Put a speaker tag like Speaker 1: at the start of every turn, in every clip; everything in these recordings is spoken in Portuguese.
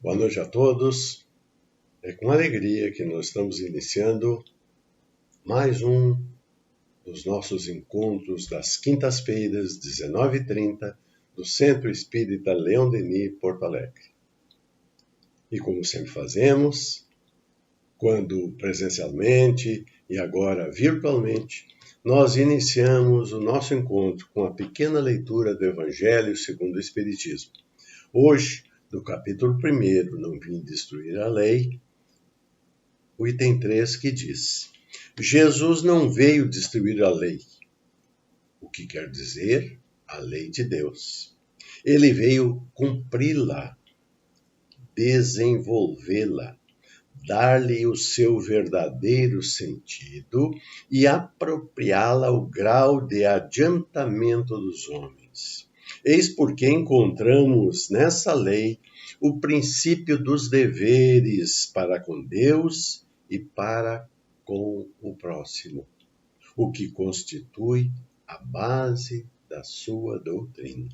Speaker 1: Boa noite a todos. É com alegria que nós estamos iniciando mais um dos nossos encontros das quintas-feiras, 19h30, do Centro Espírita Leão Denis, Porto Alegre. E como sempre fazemos, quando presencialmente e agora virtualmente, nós iniciamos o nosso encontro com a pequena leitura do Evangelho segundo o Espiritismo. Hoje, do capítulo 1, Não Vim Destruir a Lei, o item 3 que diz: Jesus não veio destruir a lei, o que quer dizer a lei de Deus. Ele veio cumpri-la, desenvolvê-la, dar-lhe o seu verdadeiro sentido e apropriá-la ao grau de adiantamento dos homens. Eis porque encontramos nessa lei o princípio dos deveres para com Deus e para com o próximo, o que constitui a base da sua doutrina.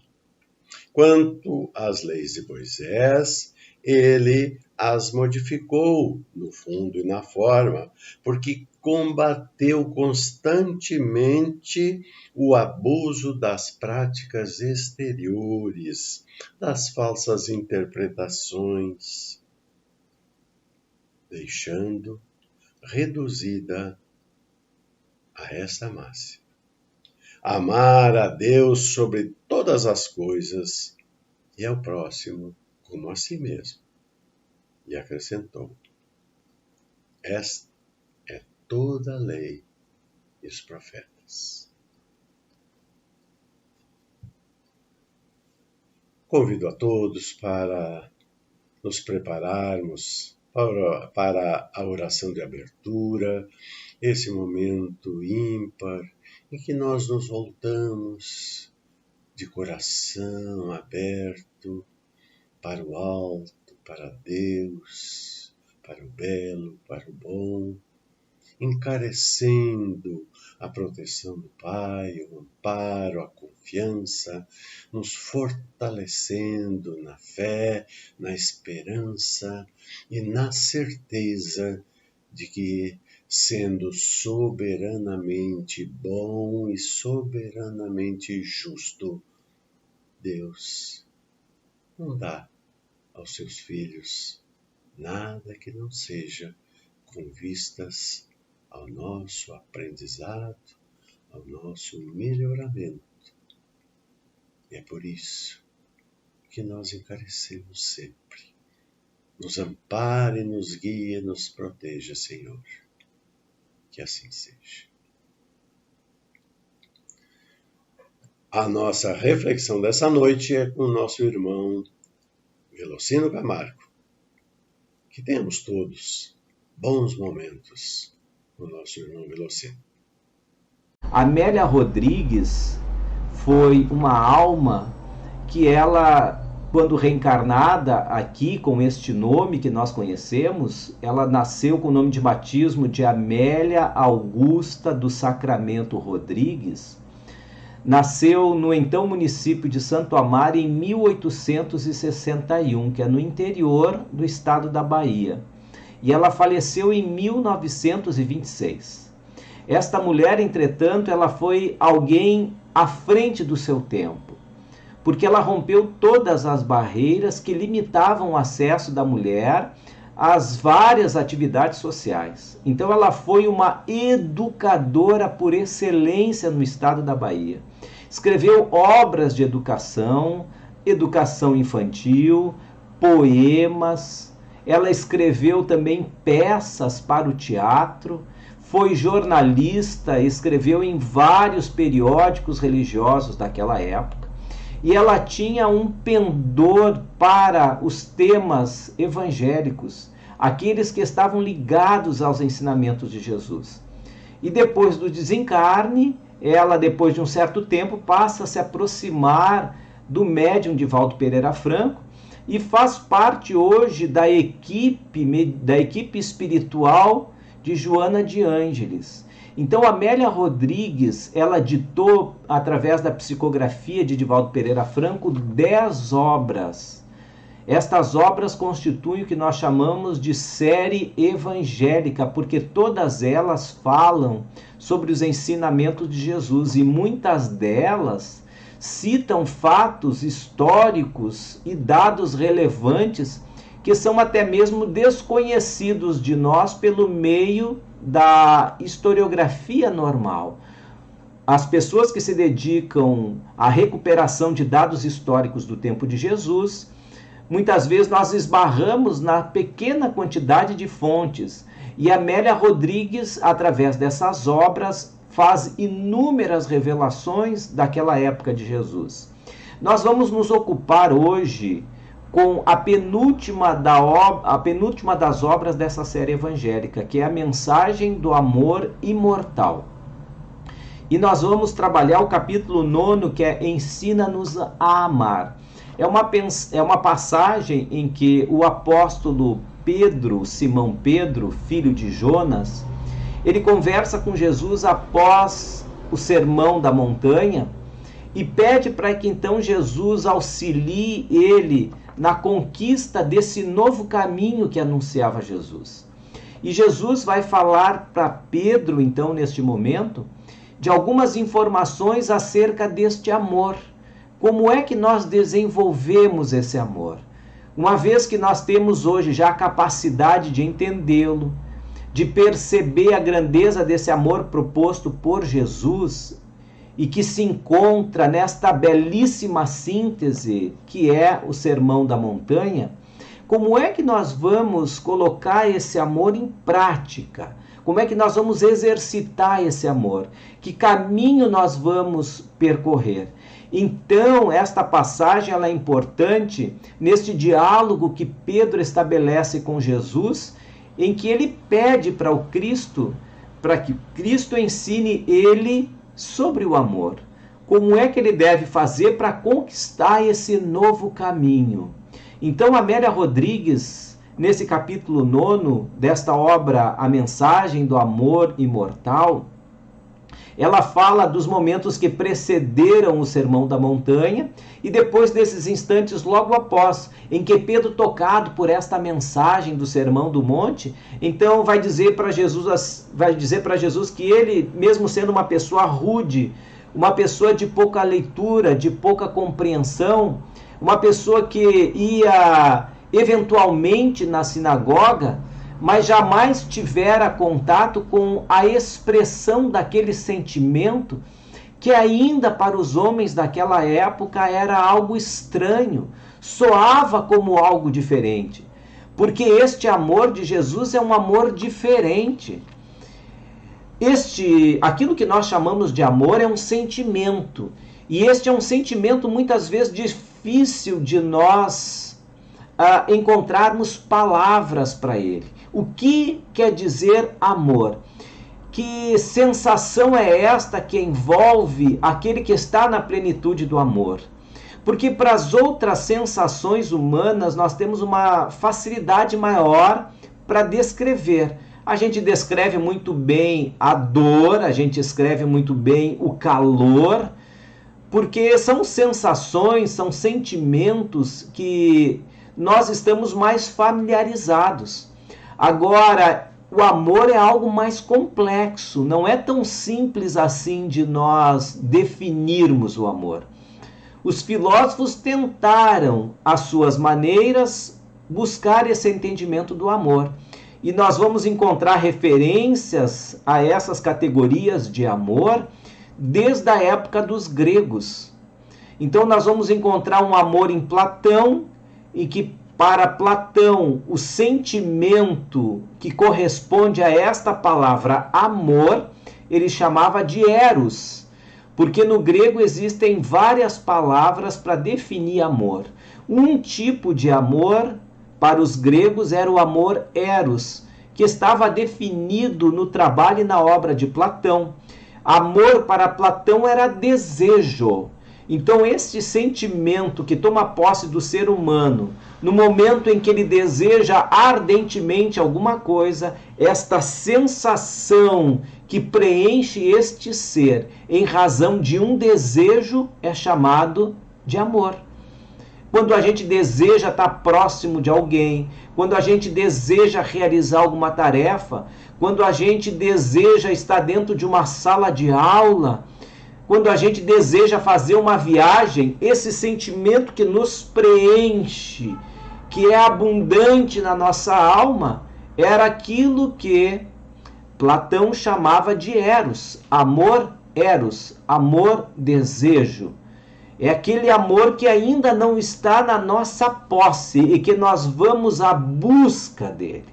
Speaker 1: Quanto às leis de Moisés, ele as modificou no fundo e na forma, porque combateu constantemente o abuso das práticas exteriores, das falsas interpretações, deixando reduzida a esta máxima: amar a Deus sobre todas as coisas e ao próximo como a si mesmo. E acrescentou: esta é toda a lei e os profetas. Convido a todos para nos prepararmos para a oração de abertura, esse momento ímpar em que nós nos voltamos de coração aberto para o alto, para Deus, para o belo, para o bom, encarecendo a proteção do Pai, o amparo, a confiança, nos fortalecendo na fé, na esperança e na certeza de que, sendo soberanamente bom e soberanamente justo, Deus não dá aos seus filhos nada que não seja com vistas ao nosso aprendizado, ao nosso melhoramento. E é por isso que nós encarecemos sempre. Nos ampare, nos guie, nos proteja, Senhor. Que assim seja. A nossa reflexão dessa noite é com o nosso irmão Velocino Camargo. Que tenhamos todos bons momentos com o nosso irmão Velocino.
Speaker 2: Amélia Rodrigues foi uma alma que ela, quando reencarnada aqui com este nome que nós conhecemos, ela nasceu com o nome de batismo de Amélia Augusta do Sacramento Rodrigues. Nasceu no então município de Santo Amaro em 1861, que é no interior do estado da Bahia. E ela faleceu em 1926. Esta mulher, entretanto, ela foi alguém à frente do seu tempo, porque ela rompeu todas as barreiras que limitavam o acesso da mulher às várias atividades sociais. Então ela foi uma educadora por excelência no estado da Bahia. Escreveu obras de educação, educação infantil, poemas. Ela escreveu também peças para o teatro, foi jornalista, escreveu em vários periódicos religiosos daquela época. E ela tinha um pendor para os temas evangélicos, aqueles que estavam ligados aos ensinamentos de Jesus. E depois do desencarne, ela, depois de um certo tempo, passa a se aproximar do médium Divaldo Pereira Franco e faz parte hoje da equipe espiritual de Joana de Ângeles. Então, Amélia Rodrigues, ela ditou, através da psicografia de Divaldo Pereira Franco, 10 obras. Estas obras constituem o que nós chamamos de série evangélica, porque todas elas falam sobre os ensinamentos de Jesus e muitas delas citam fatos históricos e dados relevantes que são até mesmo desconhecidos de nós pelo meio da historiografia normal. As pessoas que se dedicam à recuperação de dados históricos do tempo de Jesus, muitas vezes nós esbarramos na pequena quantidade de fontes. E Amélia Rodrigues, através dessas obras, faz inúmeras revelações daquela época de Jesus. Nós vamos nos ocupar hoje com a penúltima das obras dessa série evangélica, que é a Mensagem do Amor Imortal. E nós vamos trabalhar o capítulo 9, que é Ensina-nos a Amar. É uma passagem em que o apóstolo Pedro, Simão Pedro, filho de Jonas, ele conversa com Jesus após o Sermão da Montanha e pede para que então Jesus auxilie ele na conquista desse novo caminho que anunciava Jesus. E Jesus vai falar para Pedro, então, neste momento, de algumas informações acerca deste amor. Como é que nós desenvolvemos esse amor? Uma vez que nós temos hoje já a capacidade de entendê-lo, de perceber a grandeza desse amor proposto por Jesus e que se encontra nesta belíssima síntese que é o Sermão da Montanha, como é que nós vamos colocar esse amor em prática? Como é que nós vamos exercitar esse amor? Que caminho nós vamos percorrer? Então, esta passagem ela é importante neste diálogo que Pedro estabelece com Jesus, em que ele pede para o Cristo, para que Cristo ensine ele sobre o amor. Como é que ele deve fazer para conquistar esse novo caminho? Então, Amélia Rodrigues, nesse capítulo 9 desta obra, A Mensagem do Amor Imortal, ela fala dos momentos que precederam o Sermão da Montanha e depois desses instantes logo após, em que Pedro, tocado por esta mensagem do Sermão do Monte, então vai dizer para Jesus que ele, mesmo sendo uma pessoa rude, uma pessoa de pouca leitura, de pouca compreensão, uma pessoa que ia eventualmente na sinagoga, mas jamais tivera contato com a expressão daquele sentimento que ainda para os homens daquela época era algo estranho, soava como algo diferente. Porque este amor de Jesus é um amor diferente. Aquilo que nós chamamos de amor é um sentimento. E este é um sentimento muitas vezes difícil de nós encontrarmos palavras para ele. O que quer dizer amor? Que sensação é esta que envolve aquele que está na plenitude do amor? Porque para as outras sensações humanas nós temos uma facilidade maior para descrever. A gente descreve muito bem a dor, a gente descreve muito bem o calor, porque são sensações, são sentimentos que nós estamos mais familiarizados. Agora, o amor é algo mais complexo, não é tão simples assim de nós definirmos o amor. Os filósofos tentaram, às suas maneiras, buscar esse entendimento do amor. E nós vamos encontrar referências a essas categorias de amor desde a época dos gregos. Então nós vamos encontrar um amor em Platão, e que para Platão o sentimento que corresponde a esta palavra amor, ele chamava de eros, porque no grego existem várias palavras para definir amor. Um tipo de amor para os gregos era o amor eros, que estava definido no trabalho e na obra de Platão. Amor para Platão era desejo. Então, este sentimento que toma posse do ser humano, no momento em que ele deseja ardentemente alguma coisa, esta sensação que preenche este ser em razão de um desejo é chamado de amor. Quando a gente deseja estar próximo de alguém, quando a gente deseja realizar alguma tarefa, quando a gente deseja estar dentro de uma sala de aula, quando a gente deseja fazer uma viagem, esse sentimento que nos preenche, que é abundante na nossa alma, era aquilo que Platão chamava de eros, amor eros, amor desejo. É aquele amor que ainda não está na nossa posse e que nós vamos à busca dele.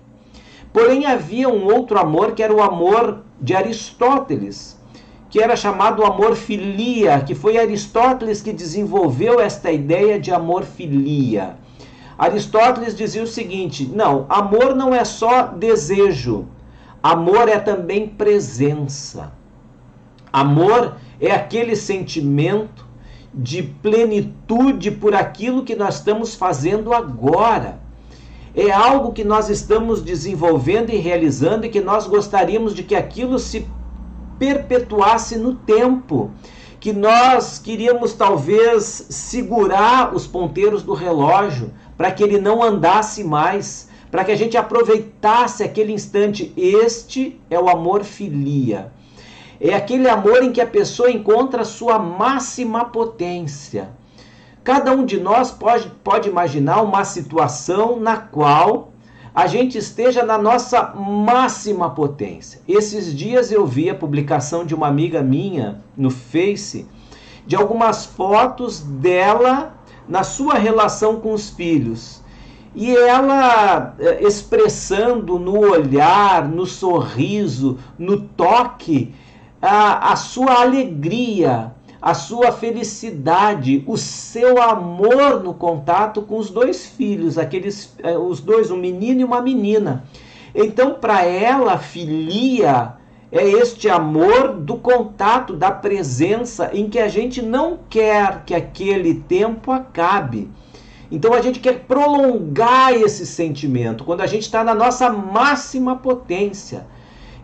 Speaker 2: Porém, havia um outro amor que era o amor de Aristóteles, que era chamado amor filia, que foi Aristóteles que desenvolveu esta ideia de amor filia. Aristóteles dizia o seguinte: não, amor não é só desejo, amor é também presença. Amor é aquele sentimento de plenitude por aquilo que nós estamos fazendo agora. É algo que nós estamos desenvolvendo e realizando e que nós gostaríamos de que aquilo se perpetuasse no tempo, que nós queríamos talvez segurar os ponteiros do relógio para que ele não andasse mais, para que a gente aproveitasse aquele instante. Este é o amor filia. É aquele amor em que a pessoa encontra a sua máxima potência. Cada um de nós pode imaginar uma situação na qual a gente esteja na nossa máxima potência. Esses dias eu vi a publicação de uma amiga minha no Face, de algumas fotos dela na sua relação com os filhos. E ela expressando no olhar, no sorriso, no toque, a sua alegria, a sua felicidade, o seu amor no contato com os dois filhos, os dois, um menino e uma menina. Então, para ela, filia é este amor do contato, da presença, em que a gente não quer que aquele tempo acabe. Então, a gente quer prolongar esse sentimento, quando a gente está na nossa máxima potência.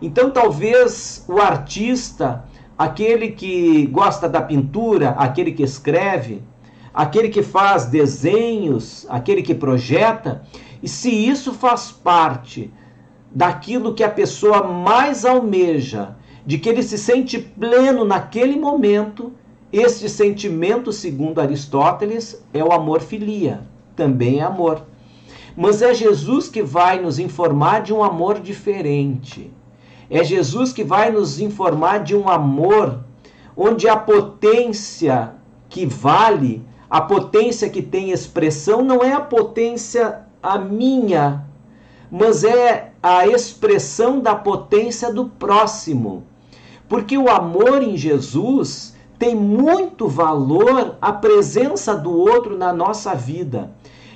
Speaker 2: Então, talvez o artista, aquele que gosta da pintura, aquele que escreve, aquele que faz desenhos, aquele que projeta, e se isso faz parte daquilo que a pessoa mais almeja, de que ele se sente pleno naquele momento, este sentimento, segundo Aristóteles, é o amor filia, também é amor. Mas é Jesus que vai nos informar de um amor diferente. É Jesus que vai nos informar de um amor onde a potência que vale, a potência que tem expressão, não é a potência a minha, mas é a expressão da potência do próximo. Porque o amor em Jesus tem muito valor a presença do outro na nossa vida.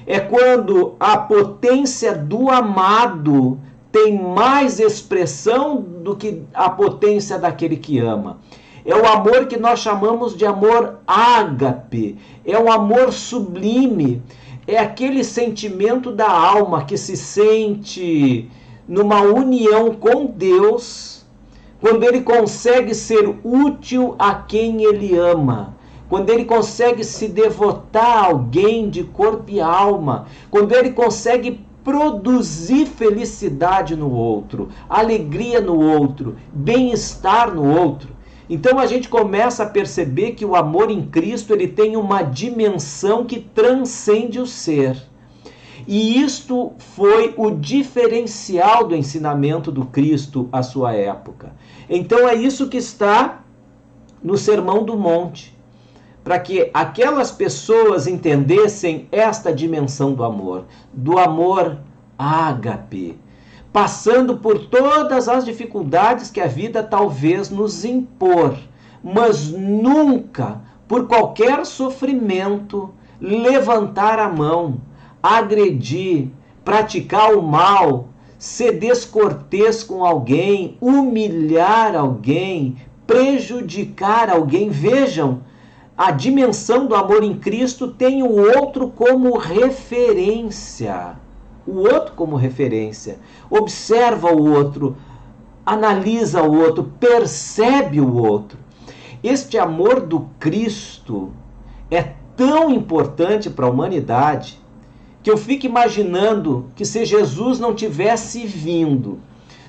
Speaker 2: É quando a potência do amado tem mais expressão do que a potência daquele que ama. É o amor que nós chamamos de amor ágape. É um amor sublime. É aquele sentimento da alma que se sente numa união com Deus, quando ele consegue ser útil a quem ele ama, quando ele consegue se devotar a alguém de corpo e alma, quando ele consegue produzir felicidade no outro, alegria no outro, bem-estar no outro. Então a gente começa a perceber que o amor em Cristo ele tem uma dimensão que transcende o ser. E isto foi o diferencial do ensinamento do Cristo à sua época. Então é isso que está no Sermão do Monte, para que aquelas pessoas entendessem esta dimensão do amor ágape, passando por todas as dificuldades que a vida talvez nos impor, mas nunca, por qualquer sofrimento, levantar a mão, agredir, praticar o mal, ser descortês com alguém, humilhar alguém, prejudicar alguém. Vejam, a dimensão do amor em Cristo tem o outro como referência. O outro como referência. Observa o outro. analisa o outro, percebe o outro. Este amor do Cristo é tão importante para a humanidade que eu fico imaginando que se Jesus não tivesse vindo,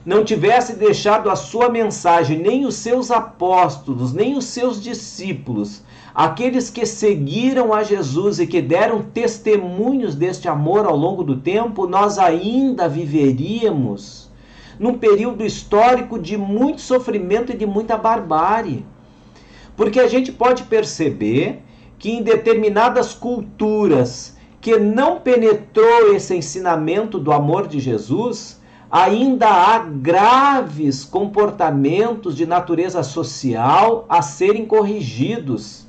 Speaker 2: não tivesse deixado a sua mensagem, nem os seus apóstolos, nem os seus discípulos, aqueles que seguiram a Jesus e que deram testemunhos deste amor ao longo do tempo, nós ainda viveríamos num período histórico de muito sofrimento e de muita barbárie. Porque a gente pode perceber que em determinadas culturas que não penetrou esse ensinamento do amor de Jesus, ainda há graves comportamentos de natureza social a serem corrigidos,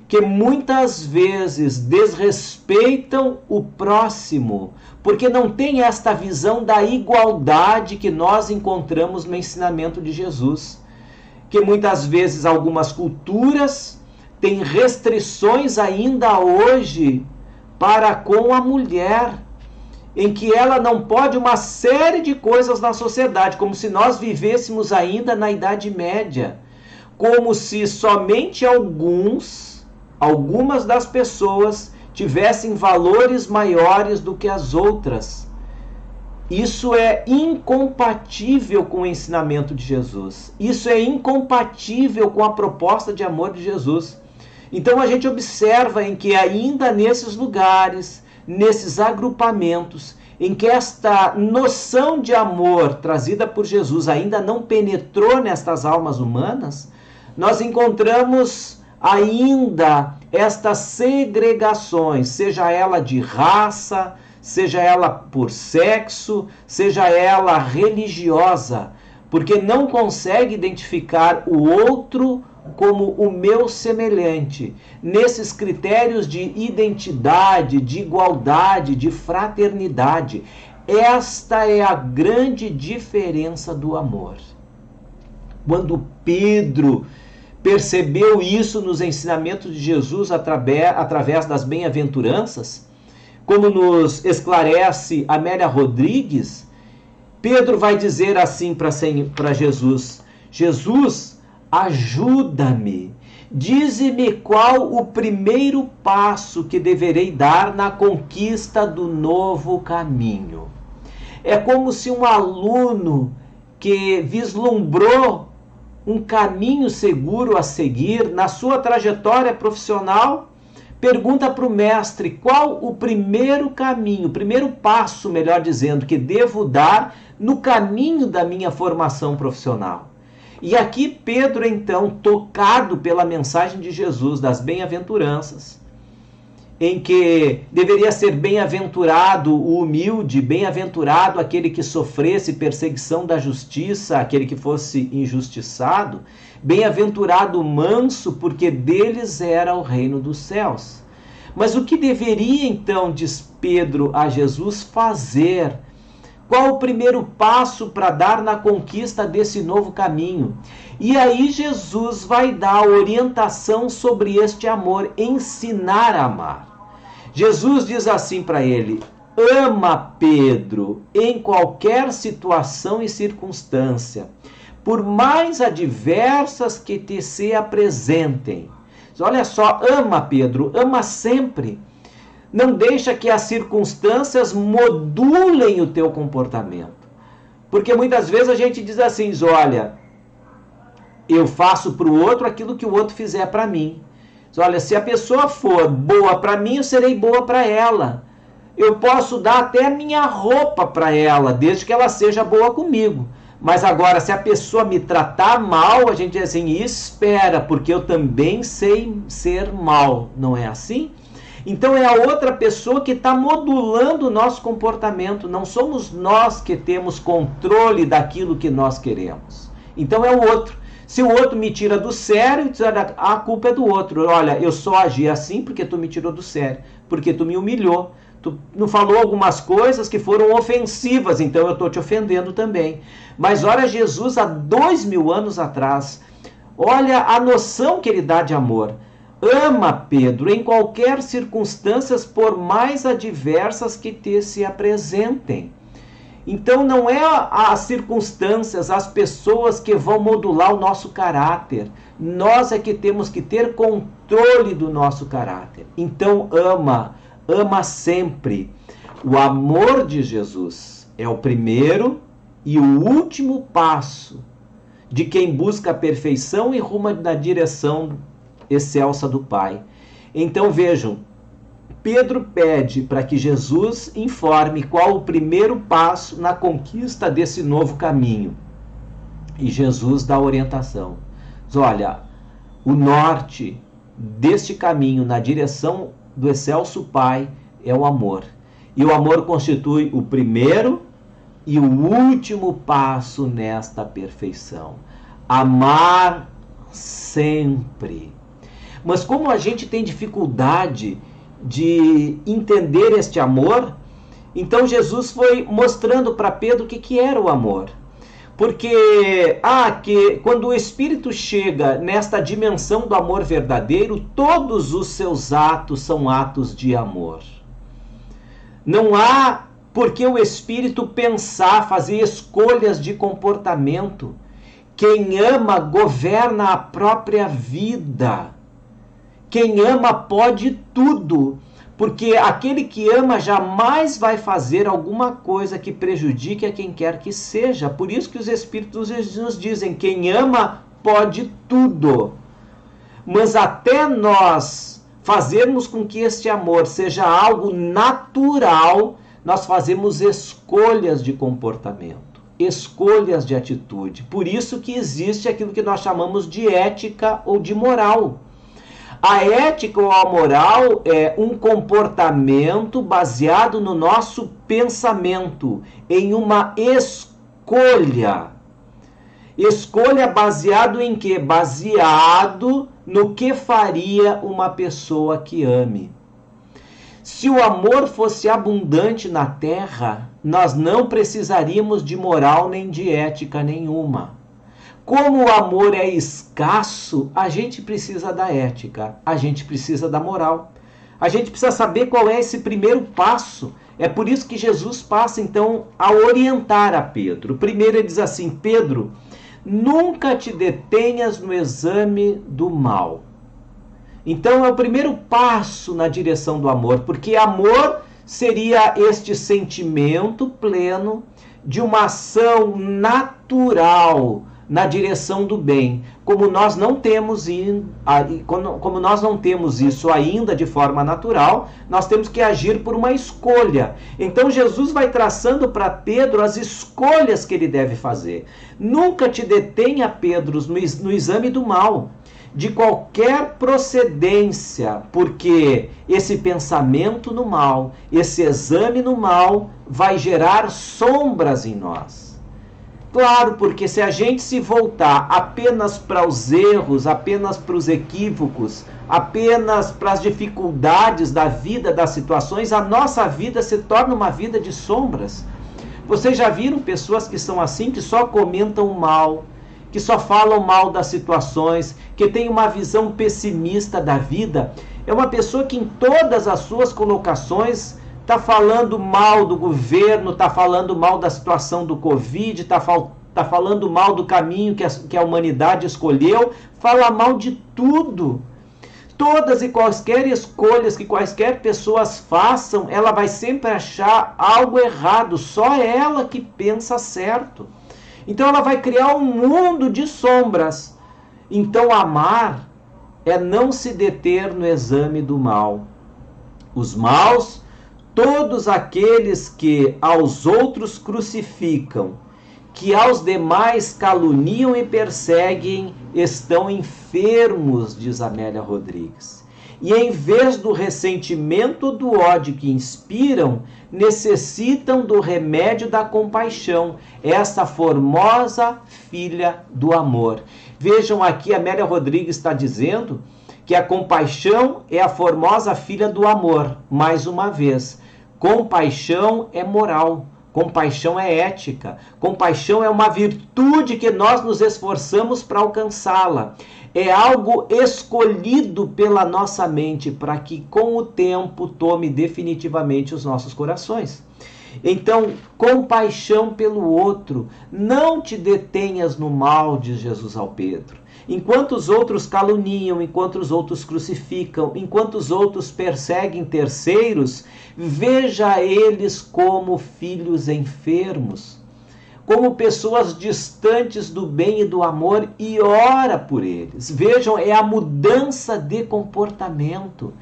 Speaker 2: que muitas vezes desrespeitam o próximo, porque não tem esta visão da igualdade que nós encontramos no ensinamento de Jesus. Que muitas vezes algumas culturas têm restrições ainda hoje para com a mulher, em que ela não pode uma série de coisas na sociedade, como se nós vivêssemos ainda na Idade Média, como se somente algumas das pessoas tivessem valores maiores do que as outras. Isso é incompatível com o ensinamento de Jesus. Isso é incompatível com a proposta de amor de Jesus. Então a gente observa em que ainda nesses lugares, nesses agrupamentos, em que esta noção de amor trazida por Jesus ainda não penetrou nestas almas humanas, nós encontramos ainda estas segregações, seja ela de raça, seja ela por sexo, seja ela religiosa, porque não consegue identificar o outro como o meu semelhante, nesses critérios de identidade, de igualdade, de fraternidade. Esta é a grande diferença do amor. Quando Pedro percebeu isso nos ensinamentos de Jesus através das bem-aventuranças, como nos esclarece Amélia Rodrigues, Pedro vai dizer assim para Jesus: Jesus, ajuda-me, dize-me qual o primeiro passo que deverei dar na conquista do novo caminho. É como se um aluno que vislumbrou um caminho seguro a seguir na sua trajetória profissional pergunta para o mestre qual o primeiro caminho, o primeiro passo, melhor dizendo, que devo dar no caminho da minha formação profissional. E aqui Pedro, então, tocado pela mensagem de Jesus das bem-aventuranças, em que deveria ser bem-aventurado o humilde, bem-aventurado aquele que sofresse perseguição da justiça, aquele que fosse injustiçado, bem-aventurado o manso, porque deles era o reino dos céus. Mas o que deveria, então, diz Pedro a Jesus, fazer? Qual o primeiro passo para dar na conquista desse novo caminho? E aí Jesus vai dar orientação sobre este amor, ensinar a amar. Jesus diz assim para ele: ama Pedro em qualquer situação e circunstância, por mais adversas que te se apresentem. Olha só, ama Pedro, ama sempre. Não deixa que as circunstâncias modulem o teu comportamento. Porque muitas vezes a gente diz assim, olha, eu faço para o outro aquilo que o outro fizer para mim. Olha, se a pessoa for boa para mim, eu serei boa para ela. Eu posso dar até a minha roupa para ela, desde que ela seja boa comigo. Mas agora, se a pessoa me tratar mal, a gente diz assim, espera, porque eu também sei ser mal. Não é assim? Então é a outra pessoa que está modulando o nosso comportamento. Não somos nós que temos controle daquilo que nós queremos. Então é o outro. Se o outro me tira do sério, a culpa é do outro. Olha, eu só agi assim porque tu me tirou do sério, porque tu me humilhou. Tu não falou algumas coisas que foram ofensivas, então eu estou te ofendendo também. Mas olha Jesus há 2000 anos atrás. Olha a noção que ele dá de amor. Ama Pedro em qualquer circunstância, por mais adversas que te se apresentem. Então não é as circunstâncias, as pessoas que vão modular o nosso caráter. Nós é que temos que ter controle do nosso caráter. Então ama sempre. O amor de Jesus é o primeiro e o último passo de quem busca a perfeição e ruma na direção excelsa do Pai. Então vejam, Pedro pede para que Jesus informe qual o primeiro passo na conquista desse novo caminho. E Jesus dá orientação. Diz, olha, o norte deste caminho na direção do excelso Pai é o amor. E o amor constitui o primeiro e o último passo nesta perfeição. Amar sempre. Mas como a gente tem dificuldade de entender este amor, então Jesus foi mostrando para Pedro o que era o amor. Porque quando o Espírito chega nesta dimensão do amor verdadeiro, todos os seus atos são atos de amor. Não há por que o Espírito pensar, fazer escolhas de comportamento. Quem ama governa a própria vida. Quem ama pode tudo, porque aquele que ama jamais vai fazer alguma coisa que prejudique a quem quer que seja. Por isso que os Espíritos nos dizem, quem ama pode tudo. Mas até nós fazermos com que este amor seja algo natural, nós fazemos escolhas de comportamento, escolhas de atitude. Por isso que existe aquilo que nós chamamos de ética ou de moral. A ética ou a moral é um comportamento baseado no nosso pensamento, em uma escolha. Escolha baseado em quê? Baseado no que faria uma pessoa que ame. Se o amor fosse abundante na terra, nós não precisaríamos de moral nem de ética nenhuma. Como o amor é escasso, a gente precisa da ética, a gente precisa da moral. A gente precisa saber qual é esse primeiro passo. É por isso que Jesus passa, então, a orientar a Pedro. Primeiro ele diz assim, Pedro, nunca te detenhas no exame do mal. Então é o primeiro passo na direção do amor, porque amor seria este sentimento pleno de uma ação natural na direção do bem. Como nós não temos isso ainda de forma natural, nós temos que agir por uma escolha. Então Jesus vai traçando para Pedro as escolhas que ele deve fazer. Nunca te detenha, Pedro, no exame do mal, de qualquer procedência, porque esse pensamento no mal, esse exame no mal, vai gerar sombras em nós. Claro, porque se a gente se voltar apenas para os erros, apenas para os equívocos, apenas para as dificuldades da vida, das situações, a nossa vida se torna uma vida de sombras. Vocês já viram pessoas que são assim, que só comentam mal, que só falam mal das situações, que tem uma visão pessimista da vida? É uma pessoa que em todas as suas colocações está falando mal do governo, está falando mal da situação do Covid, está falando mal do caminho que a humanidade escolheu, fala mal de tudo. Todas e quaisquer escolhas que quaisquer pessoas façam, ela vai sempre achar algo errado, só ela que pensa certo. Então ela vai criar um mundo de sombras. Então amar é não se deter no exame do mal. Os maus, todos aqueles que aos outros crucificam, que aos demais caluniam e perseguem, estão enfermos, diz Amélia Rodrigues. E em vez do ressentimento ou do ódio que inspiram, necessitam do remédio da compaixão, essa formosa filha do amor. Vejam aqui, Amélia Rodrigues está dizendo que a compaixão é a formosa filha do amor. Mais uma vez, compaixão é moral, compaixão é ética, compaixão é uma virtude que nós nos esforçamos para alcançá-la. É algo escolhido pela nossa mente para que com o tempo tome definitivamente os nossos corações. Então, compaixão pelo outro. Não te detenhas no mal, diz Jesus ao Pedro. Enquanto os outros caluniam, enquanto os outros crucificam, enquanto os outros perseguem terceiros, veja eles como filhos enfermos, como pessoas distantes do bem e do amor, e ora por eles. Vejam, é a mudança de comportamento.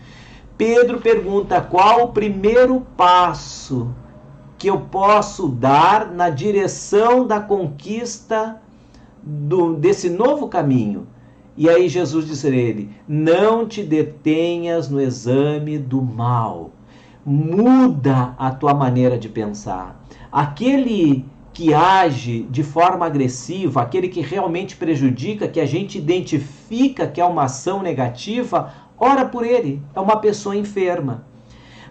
Speaker 2: Pedro pergunta: qual o primeiro passo que eu posso dar na direção da conquista desse novo caminho? E aí Jesus diz a ele: não te detenhas no exame do mal. Muda a tua maneira de pensar. Aquele que age de forma agressiva, aquele que realmente prejudica, que a gente identifica que é uma ação negativa, ora por ele, é uma pessoa enferma.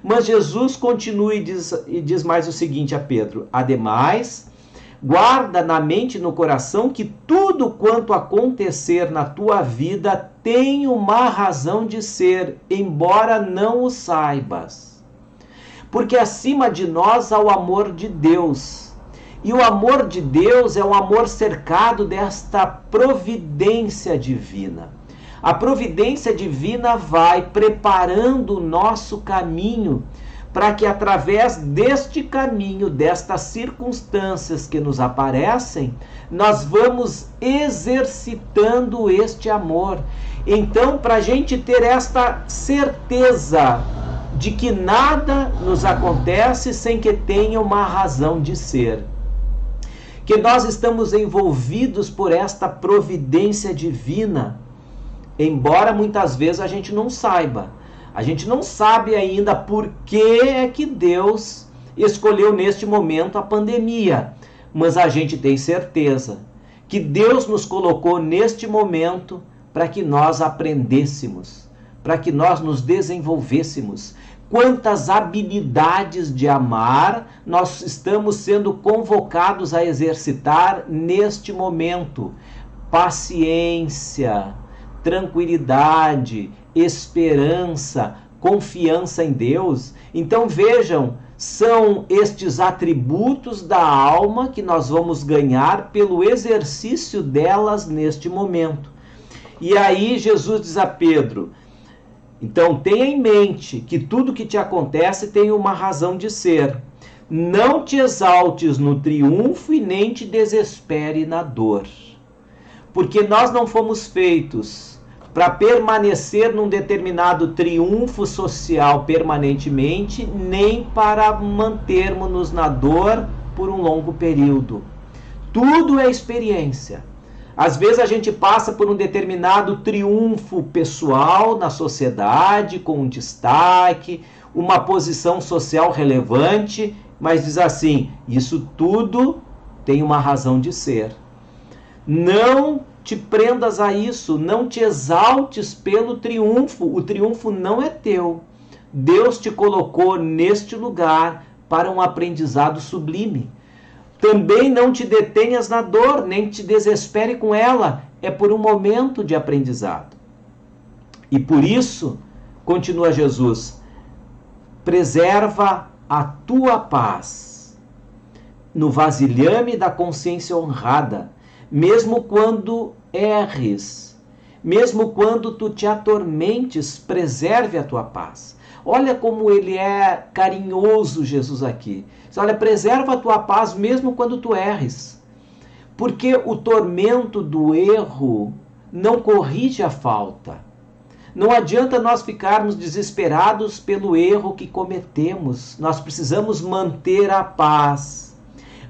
Speaker 2: Mas Jesus continua e diz mais o seguinte a Pedro: ademais, guarda na mente e no coração que tudo quanto acontecer na tua vida tem uma razão de ser, embora não o saibas. Porque acima de nós há o amor de Deus. E o amor de Deus é um amor cercado desta providência divina. A providência divina vai preparando o nosso caminho para que através deste caminho, destas circunstâncias que nos aparecem, nós vamos exercitando este amor. Então, para a gente ter esta certeza de que nada nos acontece sem que tenha uma razão de ser, que nós estamos envolvidos por esta providência divina, embora muitas vezes a gente não saiba. A gente não sabe ainda por que é que Deus escolheu neste momento a pandemia, mas a gente tem certeza que Deus nos colocou neste momento para que nós aprendêssemos, para que nós nos desenvolvêssemos. Quantas habilidades de amar nós estamos sendo convocados a exercitar neste momento. Paciência, tranquilidade, esperança, confiança em Deus. Então vejam, são estes atributos da alma que nós vamos ganhar pelo exercício delas neste momento. E aí Jesus diz a Pedro: então tenha em mente que tudo que te acontece tem uma razão de ser. Não te exaltes no triunfo e nem te desespere na dor. Porque nós não fomos feitos para permanecer num determinado triunfo social permanentemente, nem para mantermos-nos na dor por um longo período. Tudo é experiência. Às vezes a gente passa por um determinado triunfo pessoal na sociedade, com um destaque, uma posição social relevante, mas diz assim: isso tudo tem uma razão de ser. Não te prendas a isso, não te exaltes pelo triunfo. O triunfo não é teu. Deus te colocou neste lugar para um aprendizado sublime. Também não te detenhas na dor, nem te desespere com ela. É por um momento de aprendizado. E por isso, continua Jesus, preserva a tua paz no vasilhame da consciência honrada, mesmo quando erres, mesmo quando tu te atormentes, preserve a tua paz. Olha como ele é carinhoso, Jesus, aqui. Olha, preserva a tua paz mesmo quando tu erres. Porque o tormento do erro não corrige a falta. Não adianta nós ficarmos desesperados pelo erro que cometemos. Nós precisamos manter a paz,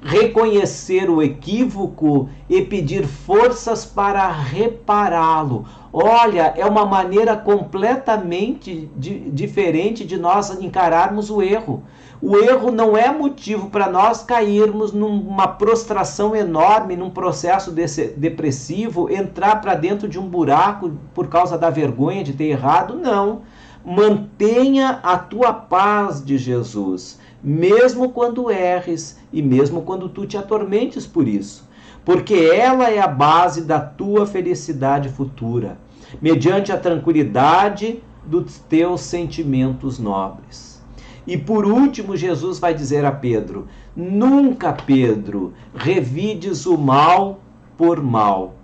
Speaker 2: reconhecer o equívoco e pedir forças para repará-lo. Olha, é uma maneira completamente diferente de nós encararmos o erro. O erro não é motivo para nós cairmos numa prostração enorme, num processo depressivo, entrar para dentro de um buraco por causa da vergonha de ter errado. Não. Mantenha a tua paz de Jesus, mesmo quando erres e mesmo quando tu te atormentes por isso, porque ela é a base da tua felicidade futura, mediante a tranquilidade dos teus sentimentos nobres. E por último, Jesus vai dizer a Pedro: nunca, Pedro, revides o mal por mal,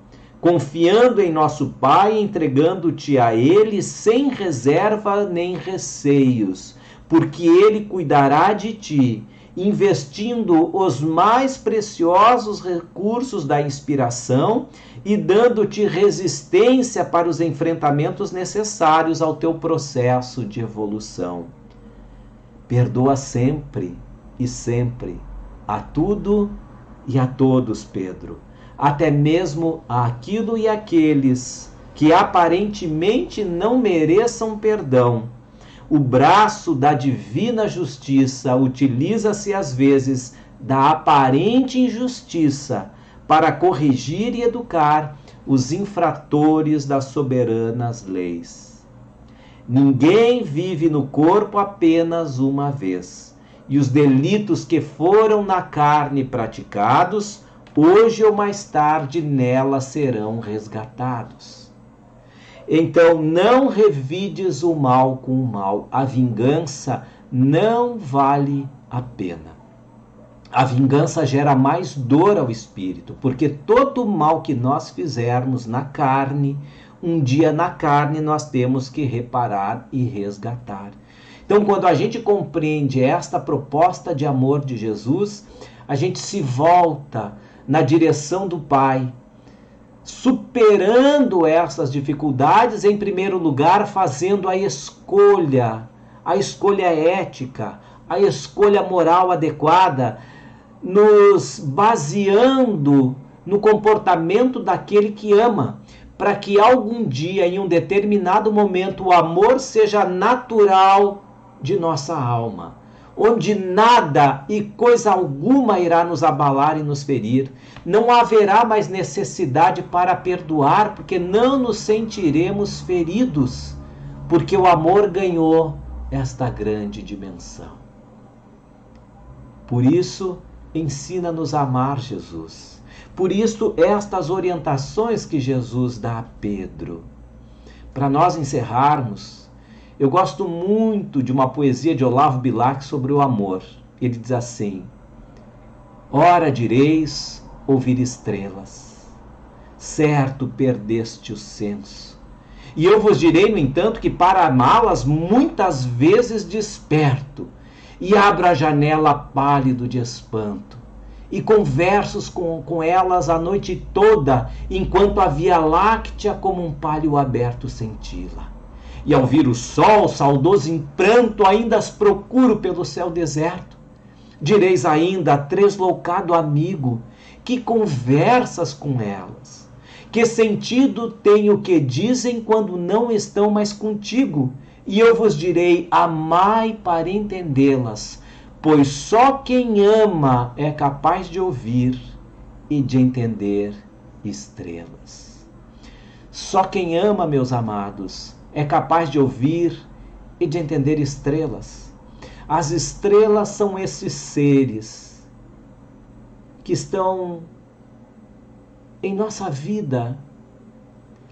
Speaker 2: confiando em nosso Pai, entregando-te a Ele sem reserva nem receios, porque Ele cuidará de ti, investindo os mais preciosos recursos da inspiração e dando-te resistência para os enfrentamentos necessários ao teu processo de evolução. Perdoa sempre e sempre, a tudo e a todos, Pedro, até mesmo aquilo e aqueles que aparentemente não mereçam perdão. O braço da divina justiça utiliza-se às vezes da aparente injustiça para corrigir e educar os infratores das soberanas leis. Ninguém vive no corpo apenas uma vez, e os delitos que foram na carne praticados, hoje ou mais tarde nela serão resgatados. Então não revides o mal com o mal, a vingança não vale a pena. A vingança gera mais dor ao espírito, porque todo o mal que nós fizermos na carne, um dia na carne nós temos que reparar e resgatar. Então, quando a gente compreende esta proposta de amor de Jesus, a gente se volta na direção do Pai, superando essas dificuldades, em primeiro lugar, fazendo a escolha ética, a escolha moral adequada, nos baseando no comportamento daquele que ama, para que algum dia, em um determinado momento, o amor seja natural de nossa alma, onde nada e coisa alguma irá nos abalar e nos ferir. Não haverá mais necessidade para perdoar, porque não nos sentiremos feridos, porque o amor ganhou esta grande dimensão. Por isso, ensina-nos a amar Jesus. Por isso, estas orientações que Jesus dá a Pedro. Para nós encerrarmos, eu gosto muito de uma poesia de Olavo Bilac sobre o amor. Ele diz assim: ora direis ouvir estrelas, certo perdeste o senso. E eu vos direi, no entanto, que para amá-las muitas vezes desperto, e abro a janela pálido de espanto, e converso com elas a noite toda, enquanto a Via Láctea como um palho aberto cintila. E ao vir o sol, saudoso em pranto, ainda as procuro pelo céu deserto. Direis ainda, tresloucado amigo, que conversas com elas? Que sentido tem o que dizem quando não estão mais contigo? E eu vos direi, amai para entendê-las, pois só quem ama é capaz de ouvir e de entender estrelas. Só quem ama, meus amados, é capaz de ouvir e de entender estrelas. As estrelas são esses seres que estão em nossa vida,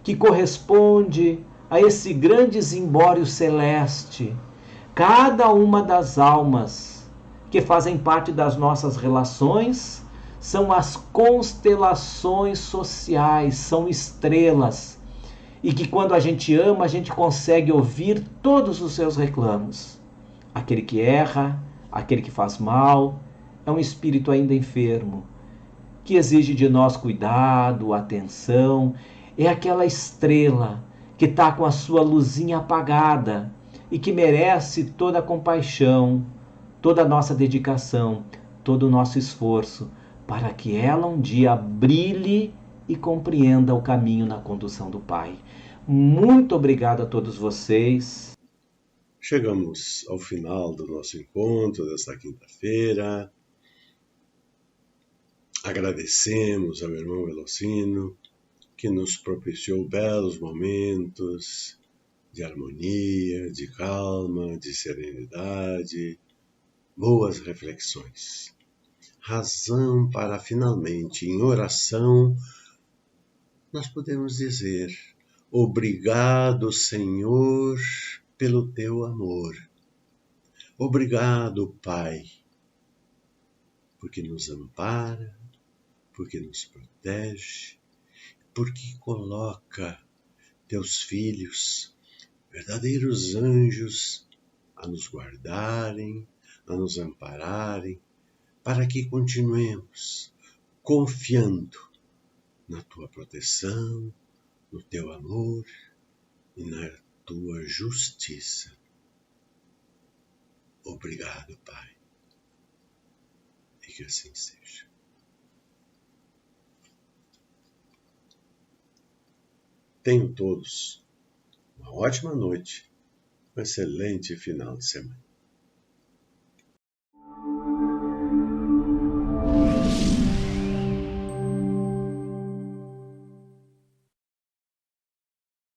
Speaker 2: que corresponde a esse grande zimbório celeste, cada uma das almas que fazem parte das nossas relações são as constelações sociais, são estrelas, e que quando a gente ama, a gente consegue ouvir todos os seus reclamos. Aquele que erra, aquele que faz mal, é um espírito ainda enfermo, que exige de nós cuidado, atenção. É aquela estrela que está com a sua luzinha apagada e que merece toda a compaixão, toda a nossa dedicação, todo o nosso esforço, para que ela um dia brilhe e compreenda o caminho na condução do Pai. Muito obrigado a todos vocês.
Speaker 1: Chegamos ao final do nosso encontro desta quinta-feira. Agradecemos ao irmão Elocino, que nos propiciou belos momentos de harmonia, de calma, de serenidade, boas reflexões. Razão para finalmente, em oração, nós podemos dizer: obrigado, Senhor, pelo teu amor. Obrigado, Pai, porque nos ampara, porque nos protege, porque coloca teus filhos, verdadeiros anjos, a nos guardarem, a nos ampararem, para que continuemos confiando na tua proteção, no teu amor e na tua justiça. Obrigado, Pai, e que assim seja. Tenham todos uma ótima noite, um excelente final de semana.